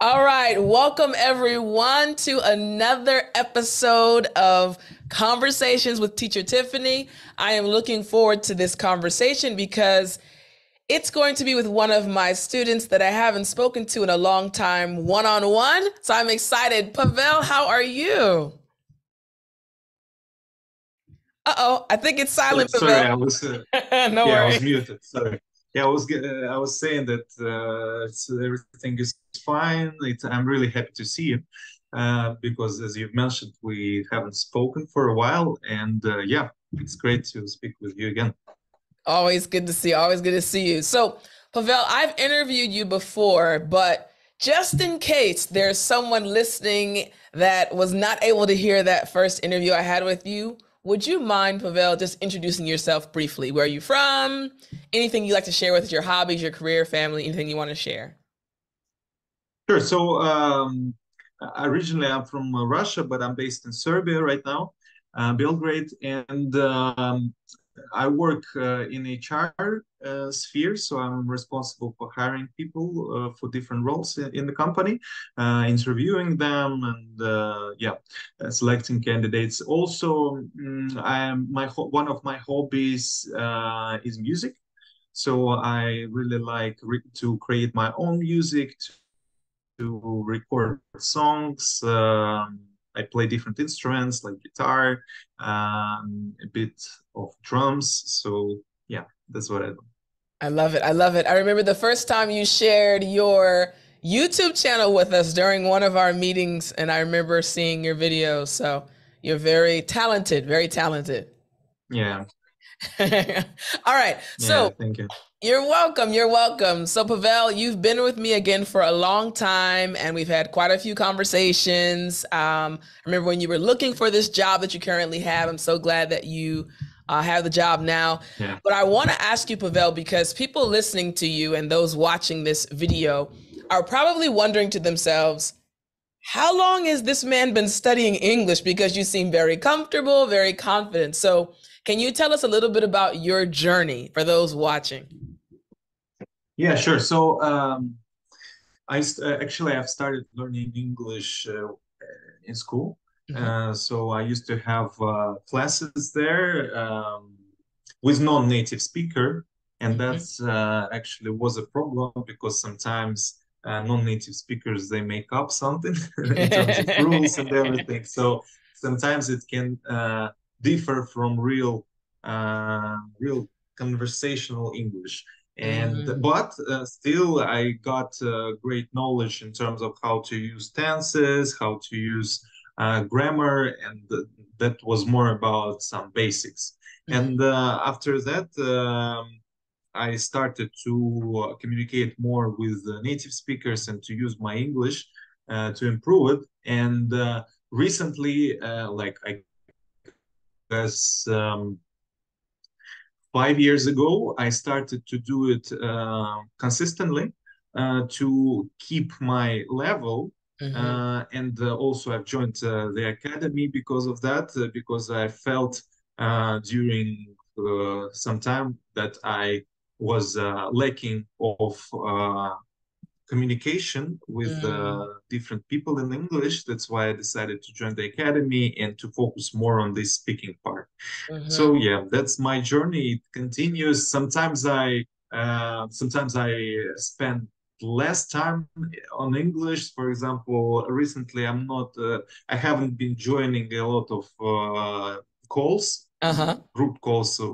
All right, welcome everyone to another episode of Conversations with Teacher Tiffany. I am looking forward to this conversation because it's going to be with one of my students that I haven't spoken to in a long time, one on one. So I'm excited. Pavel, how are you? Uh-oh, I think it's silent, Sorry, Pavel. I was No yeah, I was worries. muted. Sorry. Yeah, I was saying that everything is fine. I'm really happy to see you because, as you've mentioned, we haven't spoken for a while, and yeah, it's great to speak with you again. Always good to see you. Always good to see you. So, Pavel, I've interviewed you before, but just in case there's someone listening that was not able to hear that first interview I had with you, would you mind, Pavel, just introducing yourself briefly? Where are you from? Anything you'd like to share with us, your hobbies, your career, family, anything you want to share? Sure. Originally, I'm from Russia, but I'm based in Serbia right now, Belgrade, and I work in HR sphere, so I'm responsible for hiring people for different roles in the company, interviewing them, and selecting candidates. Also, I am one of my hobbies is music. So I really like to create my own music, to record songs. I play different instruments like guitar, a bit of drums. So yeah, that's what I do. I love it. I love it. I remember the first time you shared your YouTube channel with us during one of our meetings, and I remember seeing your videos. So you're very talented, very talented. Yeah, All right. yeah, So thank you. you're welcome. You're welcome. So, Pavel, you've been with me again for a long time, and we've had quite a few conversations. I remember when you were looking for this job that you currently have. I'm so glad that you have the job now. Yeah. But I want to ask you, Pavel, because people listening to you and those watching this video are probably wondering to themselves, how long has this man been studying English? Because you seem very comfortable, very confident. So, can you tell us a little bit about your journey for those watching? Yeah, sure. Actually I've started learning English in school. Mhm. So I used to have classes there with non-native speaker, and Mhm. that's actually was a problem because sometimes non-native speakers they make up something in terms of rules and everything. So sometimes it can differ from real conversational English. And Mm, but still, I got great knowledge in terms of how to use tenses, how to use grammar, and that was more about some basics. mhm, And after that, I started to communicate more with native speakers and to use my English to improve it. And recently, like I guess 5 years ago, I started to do it consistently to keep my level. mhm, And also, I've joined the academy because of that, because I felt during some time that I was lacking of communication with mm, different people in English. That's why I decided to join the academy and to focus more on this speaking part. mhm, So yeah, that's my journey. It continues. Sometimes I spend less time on English. For example, recently I haven't been joining a lot of calls, uh-huh. group calls. So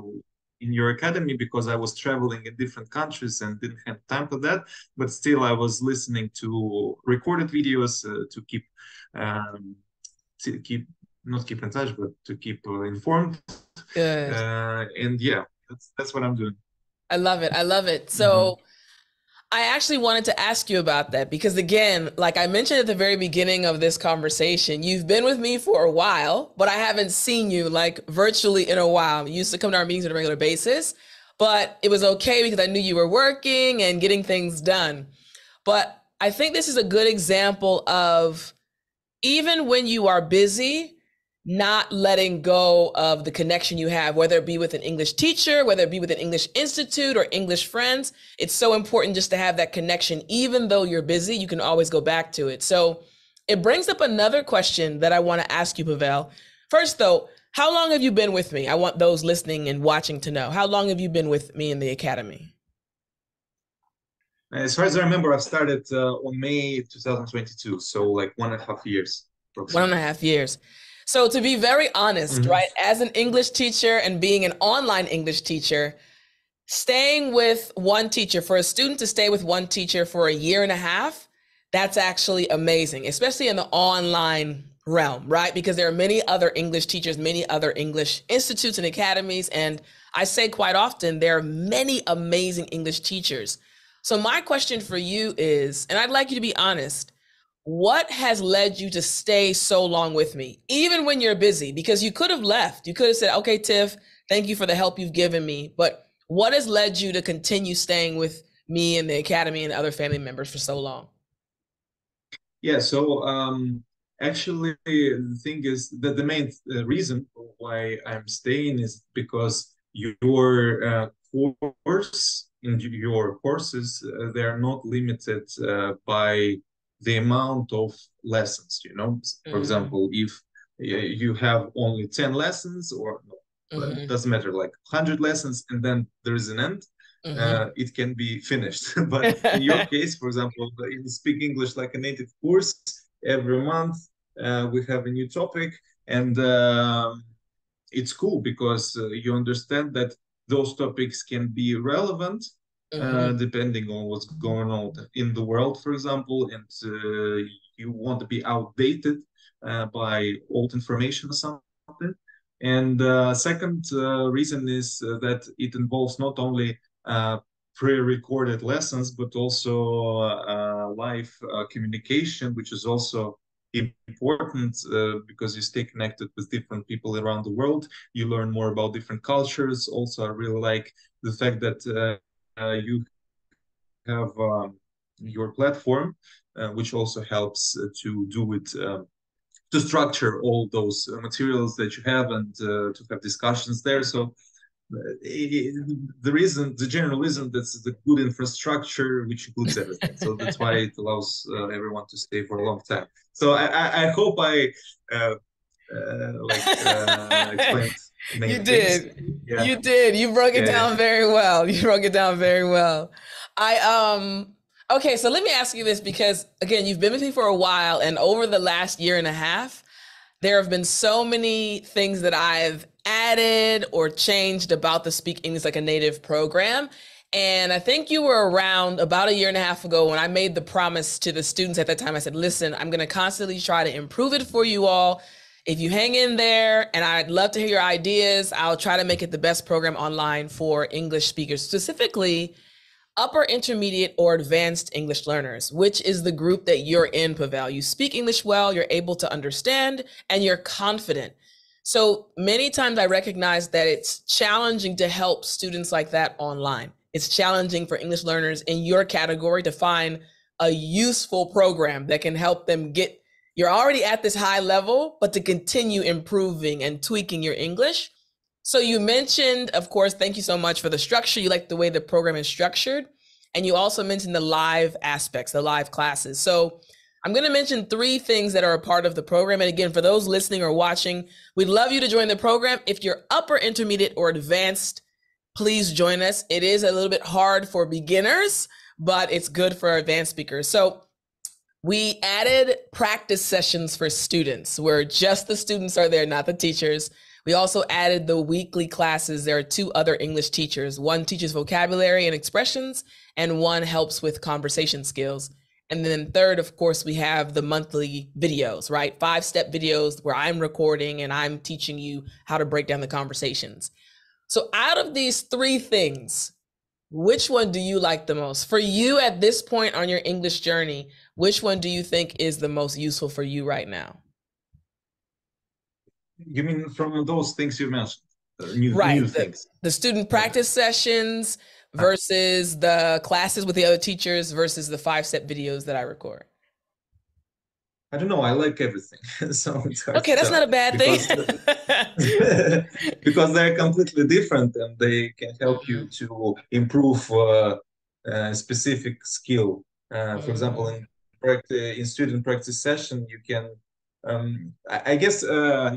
in your academy because I was traveling in different countries and didn't have time for that. But still, I was listening to recorded videos um, to keep not keep in touch, but to keep informed. Good. And yeah, that's what I'm doing. I love it. I love it. Hmm. So I actually wanted to ask you about that because, again, like I mentioned at the very beginning of this conversation, you've been with me for a while, but I haven't seen you like virtually in a while. You used to come to our meetings on a regular basis, but it was okay because I knew you were working and getting things done. But I think this is a good example of even when you are busy, not letting go of the connection you have, whether it be with an English teacher, whether it be with an English institute or English friends. It's so important just to have that connection. Even though you're busy, you can always go back to it. So it brings up another question that I want to ask you, Pavel. First, though, how long have you been with me? I want those listening and watching to know. How long have you been with me in the Academy? As far as I remember, I've started on May 2022, so like 1.5 years. 1.5 years. So to be very honest, right, as an English teacher and being an online English teacher, staying with one teacher, for a student to stay with one teacher for 1.5 years, that's actually amazing, especially in the online realm, right? Because there are many other English teachers, many other English institutes and academies. And I say quite often, there are many amazing English teachers. So my question for you is, and I'd like you to be honest, what has led you to stay so long with me, even when you're busy? Because you could have left. You could have said, okay, Tiff, thank you for the help you've given me. But what has led you to continue staying with me and the Academy and other family members for so long? Yeah, so actually, the thing is that the main reason why I'm staying is because your course in your courses they are not limited by the amount of lessons. For example, if you have only 10 lessons, or no, it doesn't matter, like 100 lessons, and then there is an end. It can be finished. But in your case, for example, in Speak English Like a Native course, every month we have a new topic, and it's cool because you understand that those topics can be relevant depending on what's going on in the world, for example, and you want to be outdated by old information or something. And second reason is that it involves not only pre-recorded lessons, but also live communication, which is also important because you stay connected with different people around the world. You learn more about different cultures. Also, I really like the fact that you have your platform, which also helps to do it to structure all those materials that you have and to have discussions there. So the general reason that's the good infrastructure, which includes everything. So that's why it allows everyone to stay for a long time. So I hope I explained many You things. did. Yeah. You did. You broke it down very well. You broke it down very well. Okay, so let me ask you this, because again, you've been with me for a while, and over the last 1.5 years, there have been so many things that I've added or changed about the Speak English Like a Native program. And I think you were around about 1.5 years ago when I made the promise to the students at that time. I said, listen, I'm going to constantly try to improve it for you all. If you hang in there, and I'd love to hear your ideas, I'll try to make it the best program online for English speakers, specifically upper intermediate or advanced English learners, which is the group that you're in, Pavel. You speak English well, you're able to understand, and you're confident. So many times I recognize that it's challenging to help students like that online. It's challenging for English learners in your category to find a useful program that can help them get, you're already at this high level, but to continue improving and tweaking your English. So you mentioned, of course, thank you so much for the structure. You like the way the program is structured. And you also mentioned the live aspects, the live classes. So I'm going to mention 3 things that are a part of the program. And again, for those listening or watching, we'd love you to join the program. If you're upper intermediate or advanced, please join us. It is a little bit hard for beginners, but it's good for advanced speakers. So we added practice sessions for students where just the students are there, not the teachers. We also added the weekly classes. There are 2 other English teachers. One teaches vocabulary and expressions, and one helps with conversation skills. And then third, of course, we have the monthly videos, right? 5-step videos where I'm recording and I'm teaching you how to break down the conversations. So out of these 3 things, which one do you like the most? For you at this point on your English journey, which one do you think is the most useful for you right now? You mean from those things you mentioned? Right. New things. The student practice sessions versus the classes with the other teachers versus the 5-step videos that I record. I don't know. I like everything, so it's hard Okay, to that's tell not a bad thing. because because they're completely different and they can help you Mhm, to improve a specific skill. For example, mhm. in student practice session, you can. I guess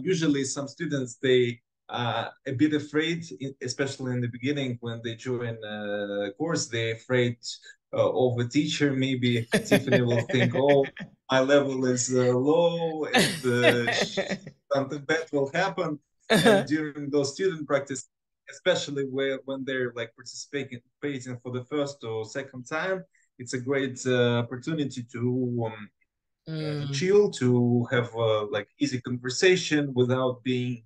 usually some students they are a bit afraid, especially in the beginning when they join a course. They're afraid of a teacher. Maybe Tiffany will think, "Oh, my level is low and something bad will happen." And during those student practice, especially when they're like participating for the first or second time, it's a great opportunity to Mm, chill, to have like easy conversation without being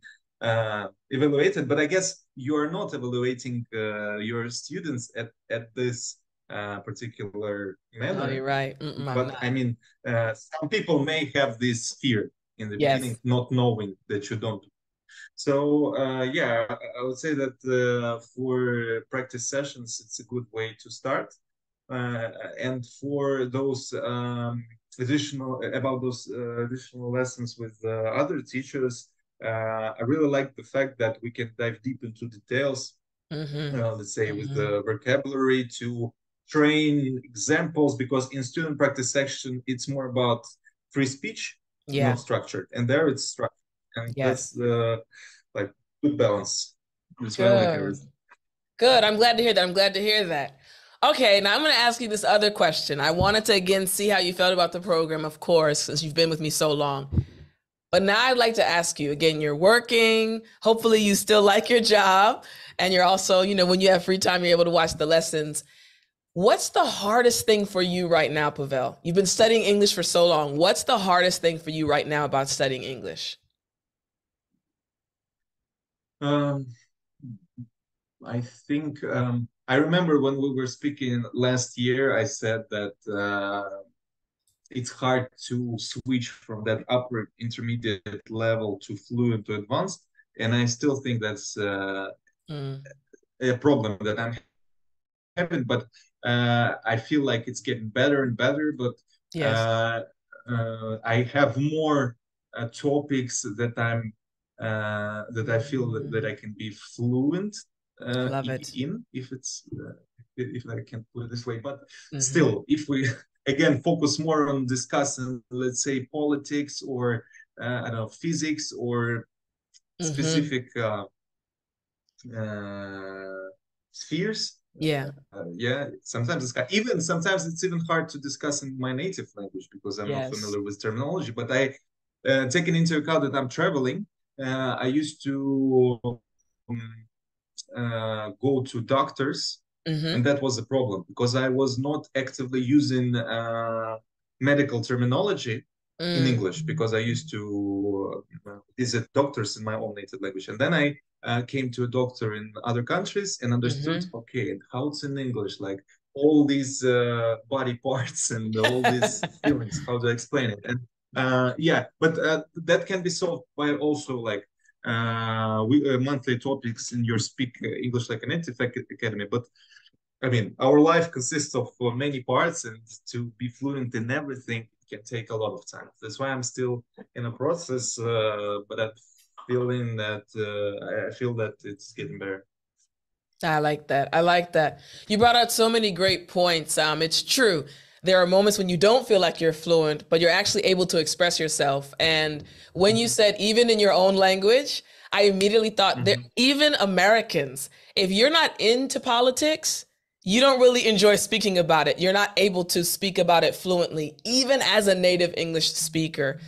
evaluated. But I guess you are not evaluating your students at this particular no, manner. you're right. Mm-mm, I'm But not. I mean, some people may have this fear in the beginning, Yes. not knowing that you don't. So yeah, I would say that for practice sessions, it's a good way to start. And for those additional lessons with other teachers, I really like the fact that we can dive deep into details. Mm-hmm. Let's say with Mm-hmm. the vocabulary to train examples, because in student practice section it's more about free speech, Yeah. not structured, and there it's structured, and that's Yes. the like good balance. That's why I like Good. everything. Good. I'm glad to hear that. I'm glad to hear that. Okay, now I'm going to ask you this other question. I wanted to again see how you felt about the program, of course, since you've been with me so long. But now I'd like to ask you again, you're working. Hopefully, you still like your job. And you're also, when you have free time, you're able to watch the lessons. What's the hardest thing for you right now, Pavel? You've been studying English for so long. What's the hardest thing for you right now about studying English? Um, I think I remember when we were speaking last year, I said that it's hard to switch from that upper intermediate level to fluent to advanced, and I still think that's Mm, a problem that I'm having. But I feel like it's getting better and better. But yes. uh, I have more topics that I feel that Mm, I can be fluent I love it. in, if it's if I can put it this way. But Hmm. still, if we again focus more on discussing, let's say, politics or I don't know, physics or Hmm. specific uh, spheres. Yeah. Yeah, sometimes it's even hard to discuss in my native language because I'm not Yes. familiar with terminology. But I, taking into account that I'm traveling, I used to go to doctors, and Hmm. that was a problem because I was not actively using medical terminology in English Mm, because I used to visit doctors in my own native language, and then I came to a doctor in other countries and understood, hmm. okay, how it's in English, like all these body parts and all these feelings. How do I explain it? And yeah, but that can be solved by also like monthly topics in your Speak English Like a Native Academy. But I mean, our life consists of many parts, and to be fluent in everything can take a lot of time. That's why I'm still in a process, but I feel that it's getting better. I like that. I like that. You brought out so many great points. It's true. There are moments when you don't feel like you're fluent, but you're actually able to express yourself. And when you said even in your own language, I immediately thought that Mm-hmm. even Americans, if you're not into politics, you don't really enjoy speaking about it. You're not able to speak about it fluently, even as a native English speaker.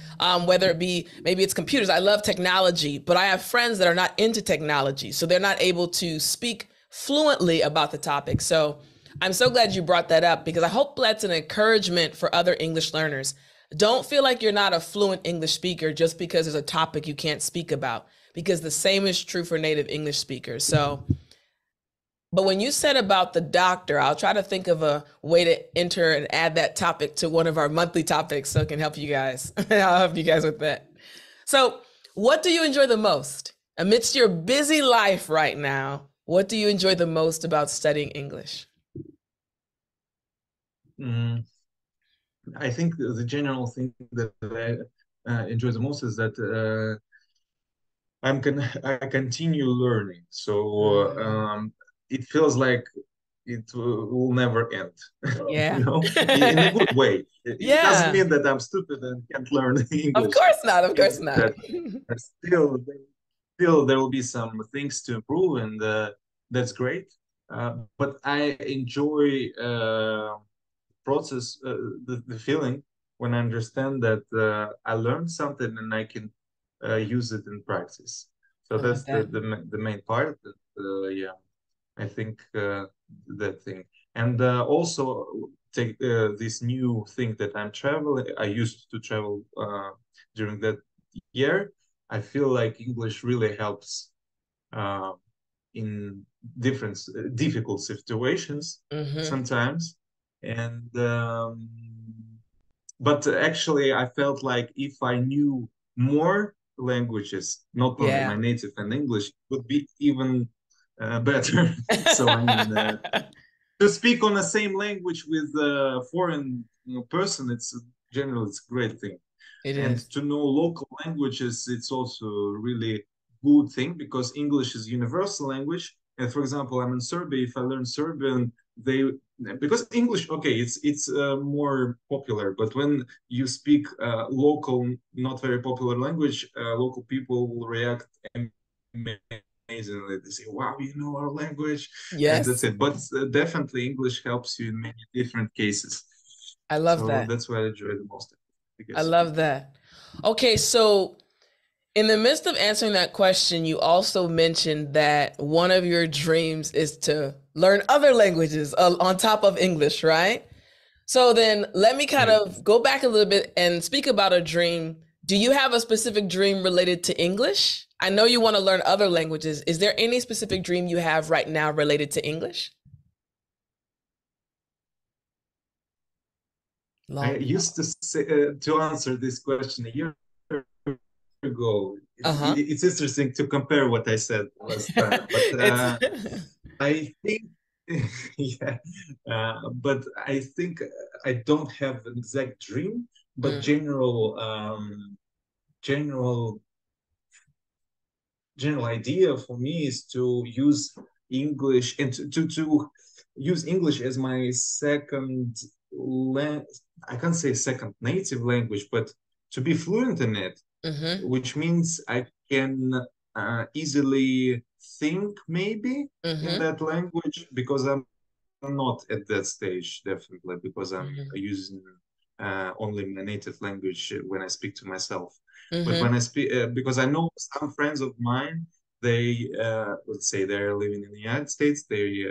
Whether it be maybe it's computers. I love technology, but I have friends that are not into technology, so they're not able to speak fluently about the topic. So I'm so glad you brought that up because I hope that's an encouragement for other English learners. Don't feel like you're not a fluent English speaker just because there's a topic you can't speak about, because the same is true for native English speakers. So, but when you said about the doctor, I'll try to think of a way to enter and add that topic to one of our monthly topics so it can help you guys. I'll help you guys with that. So, what do you enjoy the most amidst your busy life right now? What do you enjoy the most about studying English? Mm. I think the general thing that I enjoy the most is that I continue learning. So Mm, it feels like it will never end, yeah. you know, in a good way. It doesn't Yeah. mean that I'm stupid and can't learn Of English. course not. Of It course means not. that still, still there will be some things to improve, and that's great. But I enjoy process, the feeling when I understand that I learned something and I can use it in practice. So I love that's that. the main part. That, yeah, I think that thing, and also take this new thing that I'm traveling. I used to travel during that year. I feel like English really helps uh, in different difficult situations Hmm. sometimes, and but actually I felt like if I knew more languages, not only my Yeah. native and English, it would be even better. So I mean, to speak on the same language with a foreign, person, it's generally it's a great thing. It And is. to know local languages, it's also a really good thing because English is universal language. And for example, I'm in Serbia. If I learn Serbian, they because English, okay, it's more popular. But when you speak local, not very popular language, local people will react amazingly. They say, "Wow, you know our language," and that's Yes. it. But definitely, English helps you in many different cases. I love So that. that's what I enjoy the most, I I guess. love that. Okay, so in the midst of answering that question, you also mentioned that one of your dreams is to learn other languages on top of English, right? So then let me kind Yeah. of go back a little bit and speak about a dream. Do you have a specific dream related to English? I know you want to learn other languages. Is there any specific dream you have right now related to English? I Long used to say, to answer this question a year ago. Uh-huh. It's interesting to compare what I said last time, but It's I think, yeah, but I think I don't have an exact dream, but Mm, general general idea for me is to use English and to use English as my second I can't say second native language, but to be fluent in it, mm-hmm, which means I can easily think maybe in mm-hmm, that language because I'm not at that stage, definitely, because I'm mm-hmm, using only my native language when I speak to myself. But when mm-hmm, I speak, because I know some friends of mine, they, let's say they're living in the United States, they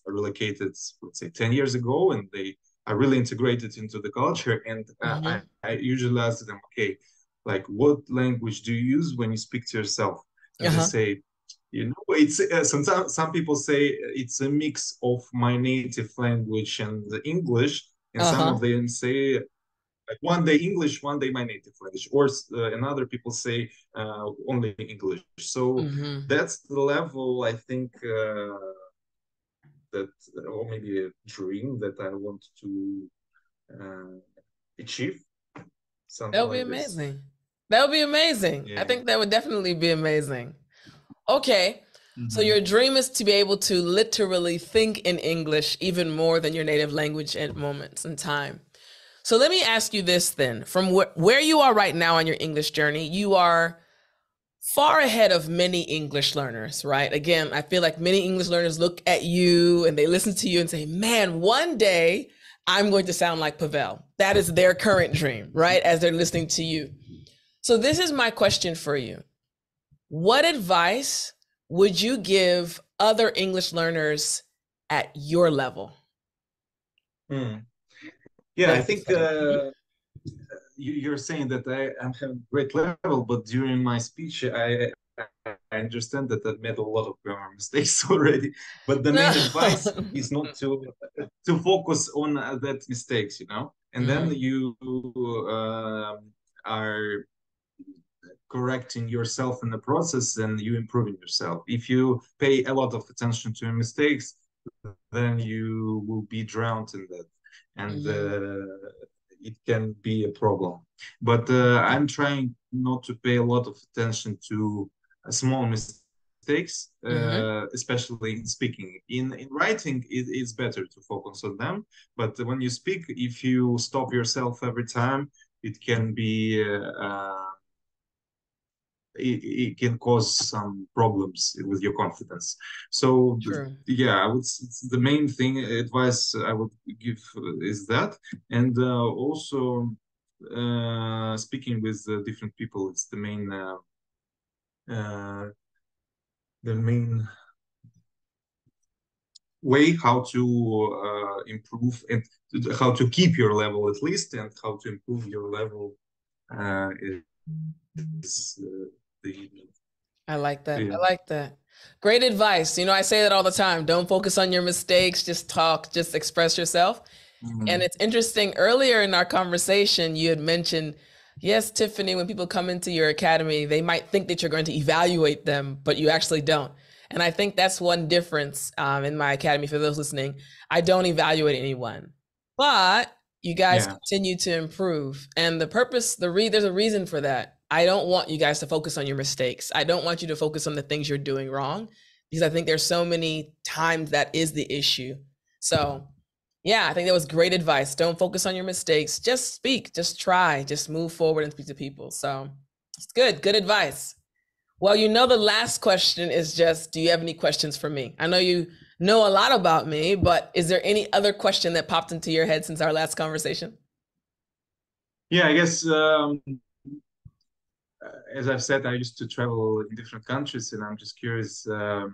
relocated, let's say, 10 years ago, and they are really integrated into the culture. And mm-hmm. I usually ask them, okay, like, what language do you use when you speak to yourself? And they Uh-huh. say, it's sometimes some people say it's a mix of my native language and the English, and some of Uh-huh. them say like one day English, one day my native language, or and other people say only English. So Mm-hmm. that's the level I think that, or maybe a dream that I want to uh, achieve, That something would be like this. amazing. That would be amazing. I Yeah. think that would definitely be amazing. Okay. So Mhm. your dream is to be able to literally think in English even more than your native language at moments in time. So let me ask you this then. From where you are right now on your English journey, you are far ahead of many English learners, right? Again, I feel like many English learners look at you and they listen to you and say, man, one day I'm going to sound like Pavel. That is their current dream, right? As they're listening to you. So, this is my question for you. What advice would you give other English learners at your level? Hmm. Yeah, I That's the think second. you're saying that I'm having great level, but during my speech, I understand that I've made a lot of grammar mistakes already. But the No. main advice is not to focus on that mistakes, and then Hmm. you are correcting yourself in the process and you improving yourself. If you pay a lot of attention to your mistakes, then you will be drowned in that. and Hmm. it can be a problem. But I'm trying not to pay a lot of attention to small mistakes, Hmm. especially in speaking. In writing, it's better to focus on them. But when you speak, if you stop yourself every time, it can be it can cause some problems with your confidence. So True. yeah, I would the main thing advice I would give is that, and also speaking with different people. It's uh, the main way how to improve and how to keep your level at least, and how to improve your level is the I like that. yeah. I like that. Great advice. I say that all the time. Don't focus on your mistakes. Just talk, just express yourself. And Mm. it's interesting, earlier in our conversation, you had mentioned, yes, Tiffany, when people come into your academy, they might think that you're going to evaluate them, but you actually don't. And I think that's one difference in my academy for those listening. I don't evaluate anyone, but you guys Yeah. continue to improve. And the purpose, there's a reason for that. I don't want you guys to focus on your mistakes. I don't want you to focus on the things you're doing wrong, because I think there's so many times that is the issue. So yeah, I think that was great advice. Don't focus on your mistakes. Just speak, just try, just move forward and speak to people. So it's good. Good advice. Well, the last question is just, do you have any questions for me? I know you know a lot about me, but is there any other question that popped into your head since our last conversation? Yeah, I guess as I've said, I used to travel in different countries, and I'm just curious, do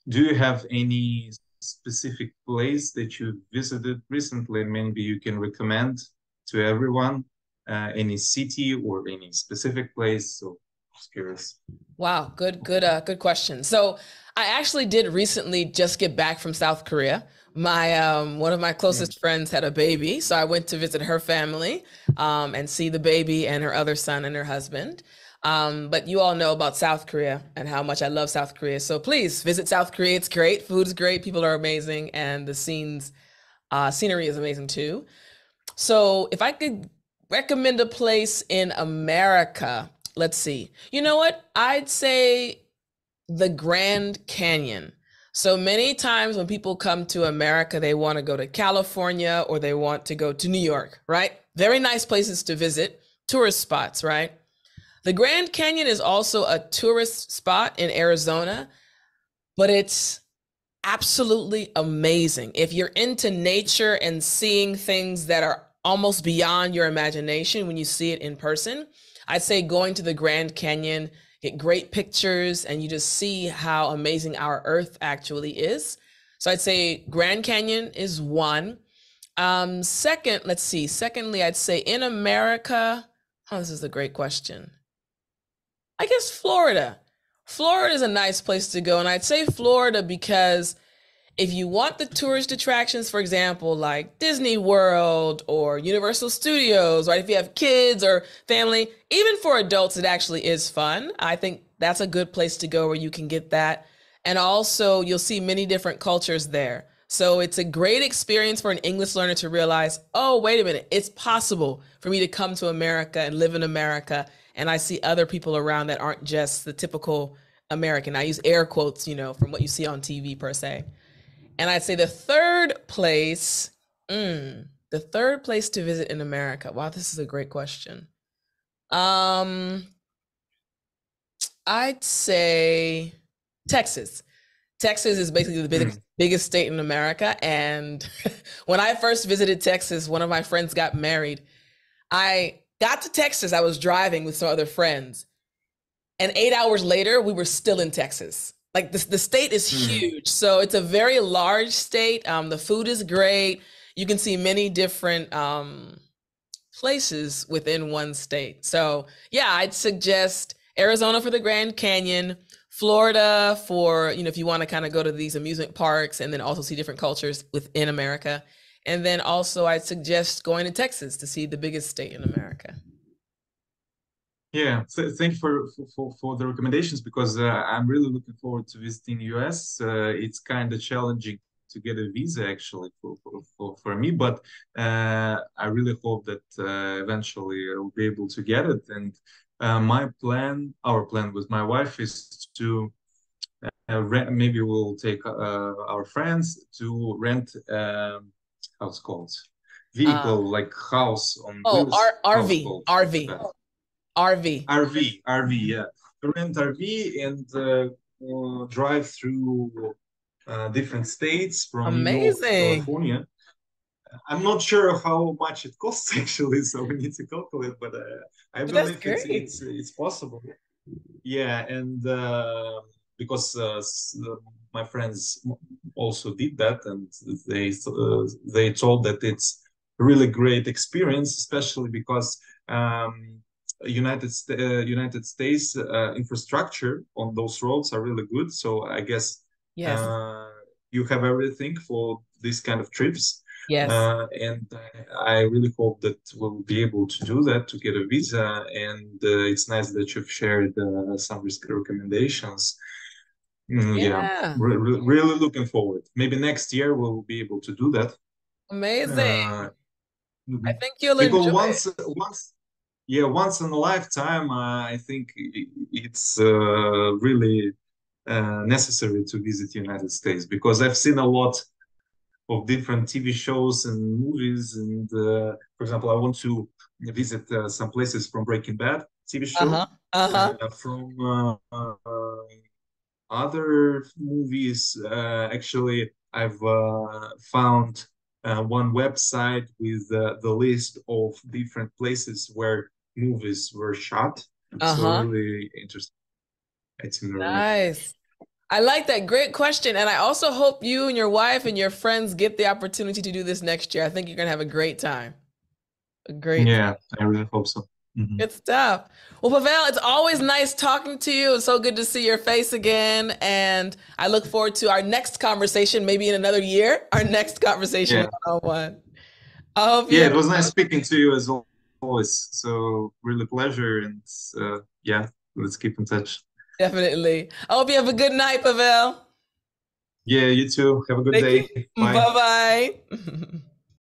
you have any specific place that you visited recently, and maybe you can recommend to everyone, any city or any specific place? So just curious. Wow, good question. So I actually did recently just get back from South Korea. My one of my Mm. closest friends had a baby, so I went to visit her family and see the baby and her other son and her husband. But you all know about South Korea and how much I love South Korea. So please visit South Korea. It's great. Food is great. People are amazing, and the scenery is amazing too. So if I could recommend a place in America, let's see. You know what? I'd say the Grand Canyon. So many times when people come to America, they want to go to California or they want to go to New York, right? Very nice places to visit, tourist spots, right? The Grand Canyon is also a tourist spot in Arizona, but it's absolutely amazing. If you're into nature and seeing things that are almost beyond your imagination when you see it in person, I'd say going to the Grand Canyon, get great pictures, and you just see how amazing our Earth actually is. So I'd say Grand Canyon is one. Second, let's see. Secondly, I'd say in America, oh, this is a great question. I guess Florida. Florida is a nice place to go. And I'd say Florida because if you want the tourist attractions, for example, like Disney World or Universal Studios, right? If you have kids or family, even for adults, it actually is fun. I think that's a good place to go where you can get that. And also, you'll see many different cultures there. So it's a great experience for an English learner to realize, oh, wait a minute, it's possible for me to come to America and live in America. And I see other people around that aren't just the typical American. I use air quotes, from what you see on TV per se. And I'd say the third place to visit in America. Wow, this is a great question. Um, I'd say Texas. Texas is basically the Mm. biggest state in America. And when I first visited Texas, one of my friends got married. I got to Texas, I was driving with some other friends. And 8 hours later, we were still in Texas. Like the state is Mm. huge. So it's a very large state. The food is great. You can see many different places within one state. So yeah, I'd suggest Arizona for the Grand Canyon, Florida for, if you want to kind of go to these amusement parks and then also see different cultures within America. And then also I'd suggest going to Texas to see the biggest state in America. Yeah, thank you for the recommendations, because I'm really looking forward to visiting US. It's kind of challenging to get a visa actually for me, but I really hope that eventually I'll be able to get it. And our plan with my wife is to maybe we'll take our friends to rent how's it called Uh, vehicle like house on oh, wheels, how's it RV, called? RV, RV. RV, yeah. Rent RV and drive through different states from New York to Amazing. California. I'm not sure how much it costs actually, so we need to calculate, but I But that's believe it's great. possible. Yeah, and because my friends also did that, and they told that it's a really great experience, especially because United States infrastructure on those roads are really good. So I guess Yes. uh, you have everything for this kind of trips. Yes. And I really hope that we'll be able to do that to get a visa. And it's nice that you've shared some recommendations. Yeah, Yeah. really looking forward. Maybe next year we'll be able to do that. Amazing. Uh, I mhm. think you'll Because enjoy it. once in a lifetime, I think it's really necessary to visit United States because I've seen a lot of different TV shows and movies. And for example, I want to visit some places from Breaking Bad TV show, Uh-huh. Uh-huh. from other movies. Actually, I've found one website with the list of different places where movies were shot. So Uh-huh. really interesting itinerary. Nice. I like that. Great question. And I also hope you and your wife and your friends get the opportunity to do this next year. I think you're going to have a great time. A great Yeah, I really hope so. Mhm. Good stuff. Well, Pavel, it's always nice talking to you. It's so good to see your face again. And I look forward to our next conversation, maybe in another year, our next conversation Yeah, one-on-one. I hope you yeah, have it was nice speaking to you as always. So really pleasure, and yeah, let's keep in touch. definitely. I hope you have a good night, Pavel. Yeah, you too. Have a good Thank you. day. Bye. Bye-bye.